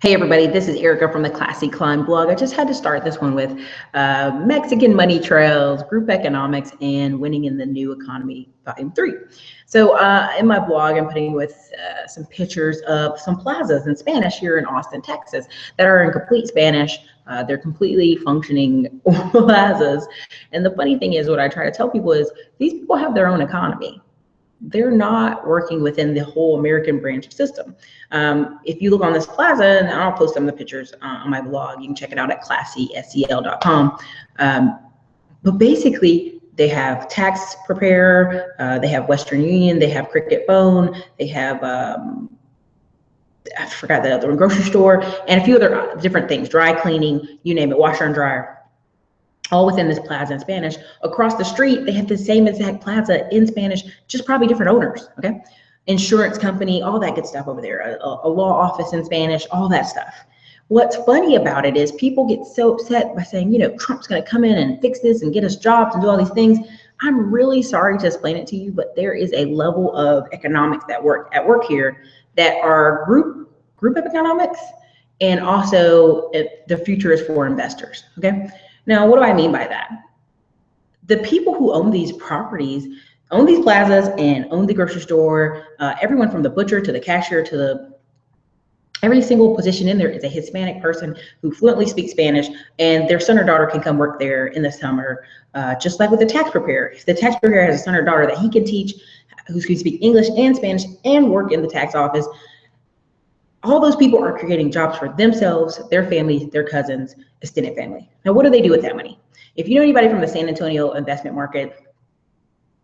Hey everybody, this is Erica from the Classy Climb blog. I just had to start this one with Mexican money trails, group economics, and winning in the new economy, volume 3. So in my blog, I'm putting with some pictures of some plazas in Spanish here in Austin, Texas, that are in complete Spanish. They're completely functioning plazas. And the funny thing is, what I try to tell people is these people have their own economy. They're not working within the whole American branch system. If you look on this plaza, and I'll post some of the pictures on my blog, you can check it out at classyscl.com. But basically, they have tax preparer, they have Western Union, they have Cricket Phone, they have I forgot the other one, grocery store, and a few other different things, dry cleaning, you name it, washer and dryer, all within this plaza in Spanish. Across the street, they have the same exact plaza in Spanish, just probably different owners, okay? Insurance company, all that good stuff over there, a law office in Spanish, all that stuff. What's funny about it is people get so upset by saying, you know, Trump's gonna come in and fix this and get us jobs and do all these things. I'm really sorry to explain it to you, but there is a level of economics that at work here that are group of economics, and also the future is for investors, okay? Now, what do I mean by that? The people who own these properties, own these plazas and own the grocery store, everyone from the butcher to the cashier to every single position in there is a Hispanic person who fluently speaks Spanish, and their son or daughter can come work there in the summer, just like with the tax preparer. If the tax preparer has a son or daughter that he can teach, who can speak English and Spanish and work in the tax office, all those people are creating jobs for themselves, their families, their cousins, extended family. Now, what do they do with that money? If you know anybody from the San Antonio investment market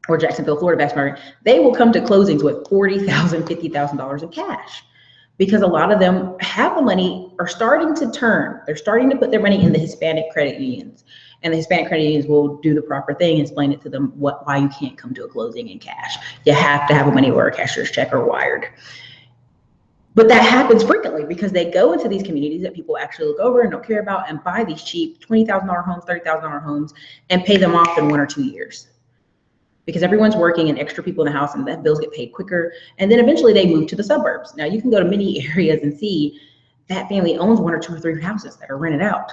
or Jacksonville, Florida investment market, they will come to closings with $40,000, $50,000 in cash, because a lot of them have the money, are starting to turn. They're starting to put their money in the Hispanic credit unions, and the Hispanic credit unions will do the proper thing and explain it to them why you can't come to a closing in cash. You have to have a money order, cashier's check, or wired. But that happens frequently because they go into these communities that people actually look over and don't care about and buy these cheap $20,000 homes, $30,000 homes, and pay them off in 1 or 2 years. Because everyone's working and extra people in the house, and that bills get paid quicker. And then eventually they move to the suburbs. Now you can go to many areas and see that family owns 1 or 2 or 3 houses that are rented out.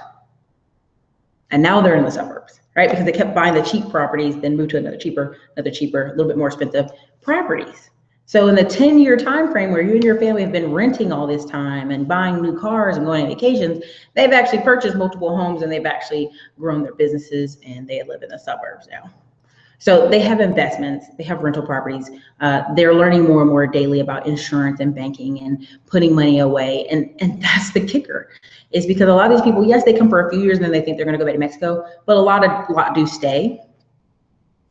And now they're in the suburbs, right? Because they kept buying the cheap properties, then moved to another cheaper, a little bit more expensive properties. So in the 10-year time frame where you and your family have been renting all this time and buying new cars and going on vacations, they've actually purchased multiple homes, and they've actually grown their businesses, and they live in the suburbs now. So they have investments, they have rental properties. They're learning more and more daily about insurance and banking and putting money away. And that's the kicker, is because a lot of these people, yes, they come for a few years and then they think they're gonna go back to Mexico, but a lot do stay.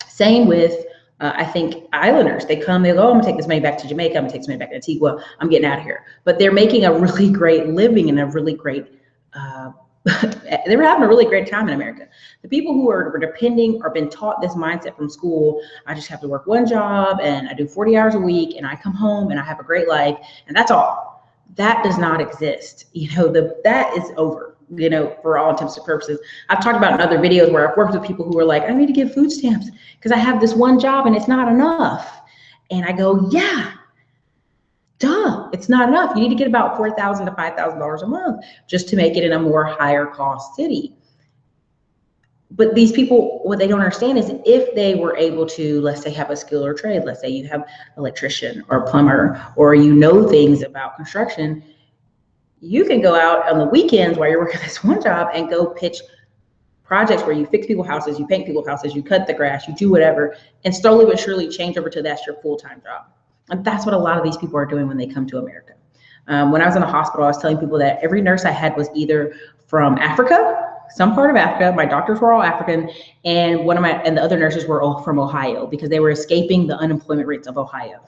Same with, I think, islanders. They come, they go, oh, I'm gonna take this money back to Jamaica, I'm gonna take this money back to Antigua, I'm getting out of here. But they're making a really great living and a really great, they were having a really great time in America. The people who are depending or been taught this mindset from school, I just have to work one job and I do 40 hours a week and I come home and I have a great life and that's all. That does not exist. You know, that is over, you know, for all intents and purposes. I've talked about in other videos where I've worked with people who are like, I need to give food stamps because I have this one job and it's not enough. And I go, yeah, duh, it's not enough. You need to get about $4,000 to $5,000 a month just to make it in a more higher cost city. But these people, what they don't understand is if they were able to, let's say, have a skill or trade, let's say you have electrician or plumber, or you know things about construction, you can go out on the weekends while you're working this one job and go pitch projects where you fix people's houses, you paint people's houses, you cut the grass, you do whatever, and slowly but surely change over to that's your full-time job. And that's what a lot of these people are doing when they come to America. When I was in the hospital, I was telling people that every nurse I had was either from Africa, some part of Africa. My doctors were all African, and the other nurses were all from Ohio because they were escaping the unemployment rates of Ohio.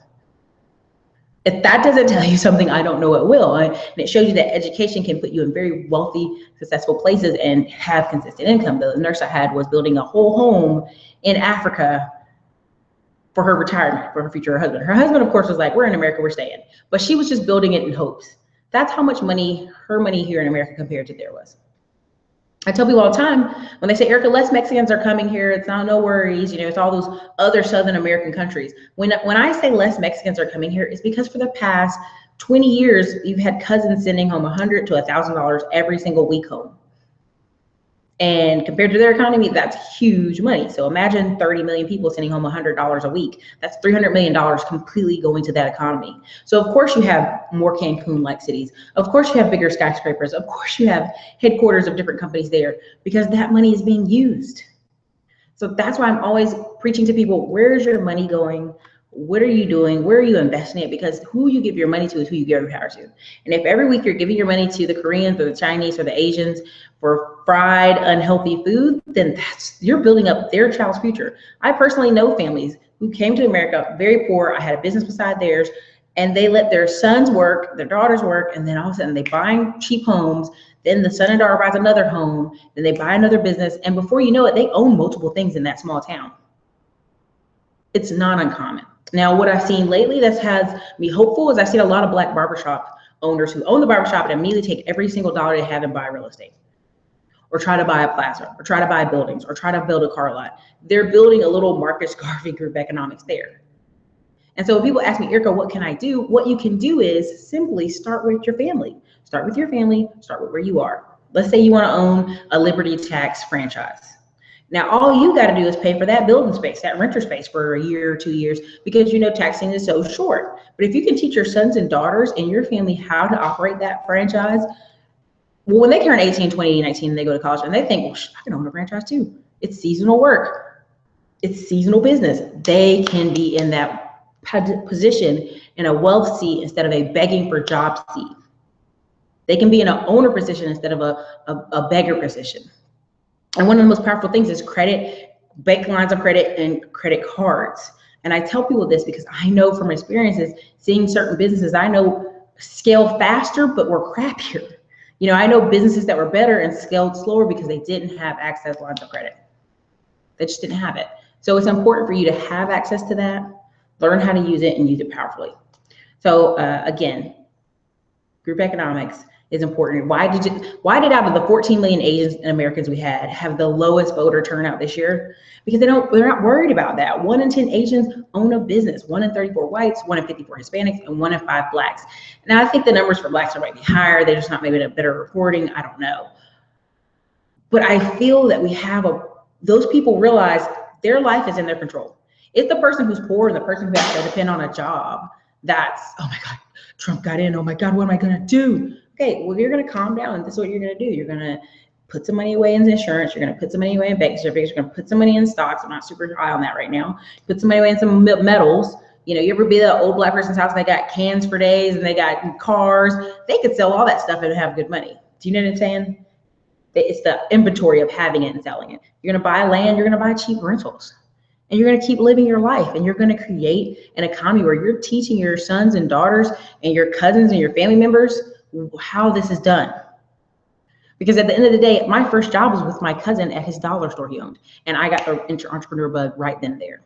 If that doesn't tell you something, I don't know what will. And it shows you that education can put you in very wealthy, successful places and have consistent income. The nurse I had was building a whole home in Africa for her retirement, for her future husband. Her husband, of course, was like, we're in America, we're staying. But she was just building it in hopes. That's how much money, her money here in America compared to there was. I tell people all the time when they say, Erica, less Mexicans are coming here. It's not, no worries. You know, it's all those other Southern American countries. When I say less Mexicans are coming here, it's because for the past 20 years, you've had cousins sending home $100 to $1,000 every single week home. And compared to their economy, that's huge money. So imagine 30 million people sending home $100 a week. That's $300 million completely going to that economy. So of course you have more Cancun-like cities. Of course you have bigger skyscrapers. Of course you have headquarters of different companies there because that money is being used. So that's why I'm always preaching to people, where's your money going? What are you doing? Where are you investing it? Because who you give your money to is who you give your power to. And if every week you're giving your money to the Koreans or the Chinese or the Asians for fried, unhealthy food, then you're building up their child's future. I personally know families who came to America very poor. I had a business beside theirs, and they let their sons work, their daughters work, and then all of a sudden they buy cheap homes. Then the son and daughter buys another home, then they buy another business, and before you know it, they own multiple things in that small town. It's not uncommon. Now, what I've seen lately that has me hopeful is I've seen a lot of Black barbershop owners who own the barbershop and immediately take every single dollar they have and buy real estate, or try to buy a plaza, or try to buy buildings, or try to build a car lot. They're building a little Marcus Garvey group economics there. And so when people ask me, Erica, what can I do? What you can do is simply start with your family. Start with your family, start with where you are. Let's say you want to own a Liberty Tax franchise. Now, all you got to do is pay for that building space, that renter space for a year or 2 years, because you know taxing is so short. But if you can teach your sons and daughters and your family how to operate that franchise, well, when they turn 18, 20, 19, and they go to college and they think, well, I can own a franchise too. It's seasonal work. It's seasonal business. They can be in that position in a wealth seat instead of a begging for job seat. They can be in an owner position instead of a beggar position. And one of the most powerful things is credit, bank lines of credit, and credit cards. And I tell people this because I know from experiences, seeing certain businesses I know scale faster, but were crappier. You know, I know businesses that were better and scaled slower because they didn't have access lines of credit. They just didn't have it. So it's important for you to have access to that, learn how to use it, and use it powerfully. So again, group economics is important. Why did out of the 14 million Asians and Americans we had have the lowest voter turnout this year? Because they're not worried about that. 1 in 10 Asians own a business, 1 in 34 whites, 1 in 54 Hispanics, and 1 in 5 blacks. Now I think the numbers for blacks might be higher. They're just not maybe a better reporting. I don't know. But I feel that we have those people realize their life is in their control. It's the person who's poor and the person who has to depend on a job that's, oh my God, Trump got in. Oh my God, what am I gonna do? Okay, well, you're going to calm down. This is what you're going to do. You're going to put some money away in insurance. You're going to put some money away in bank certificates. You're going to put some money in stocks. I'm not super high on that right now. Put some money away in some metals. You know, you ever be at that old black person's house and they got cans for days and they got cars? They could sell all that stuff and have good money. Do you know what I'm saying? It's the inventory of having it and selling it. You're going to buy land. You're going to buy cheap rentals. And you're going to keep living your life, and you're going to create an economy where you're teaching your sons and daughters and your cousins and your family members how this is done. Because at the end of the day, my first job was with my cousin at his dollar store he owned, and I got the entrepreneur bug right then and there.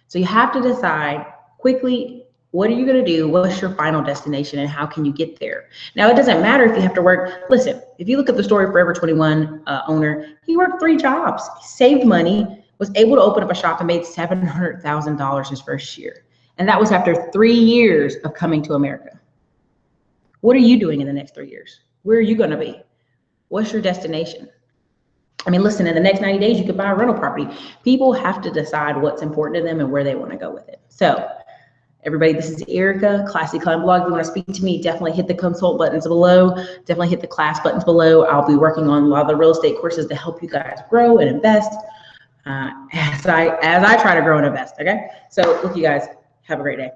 So you have to decide quickly, what are you going to do? What's your final destination, and how can you get there? Now, it doesn't matter if you have to work. Listen, if you look at the story Forever 21 owner, he worked 3 jobs, he saved money, was able to open up a shop, and made $700,000 his first year. And that was after 3 years of coming to America. What are you doing in the next 3 years? Where are you going to be? What's your destination? I mean, listen, in the next 90 days, you could buy a rental property. People have to decide what's important to them and where they want to go with it. So everybody, this is Erica, Classy Climb Blog. If you want to speak to me, definitely hit the consult buttons below. Definitely hit the class buttons below. I'll be working on a lot of the real estate courses to help you guys grow and invest as I try to grow and invest, okay? So look, you guys, have a great day.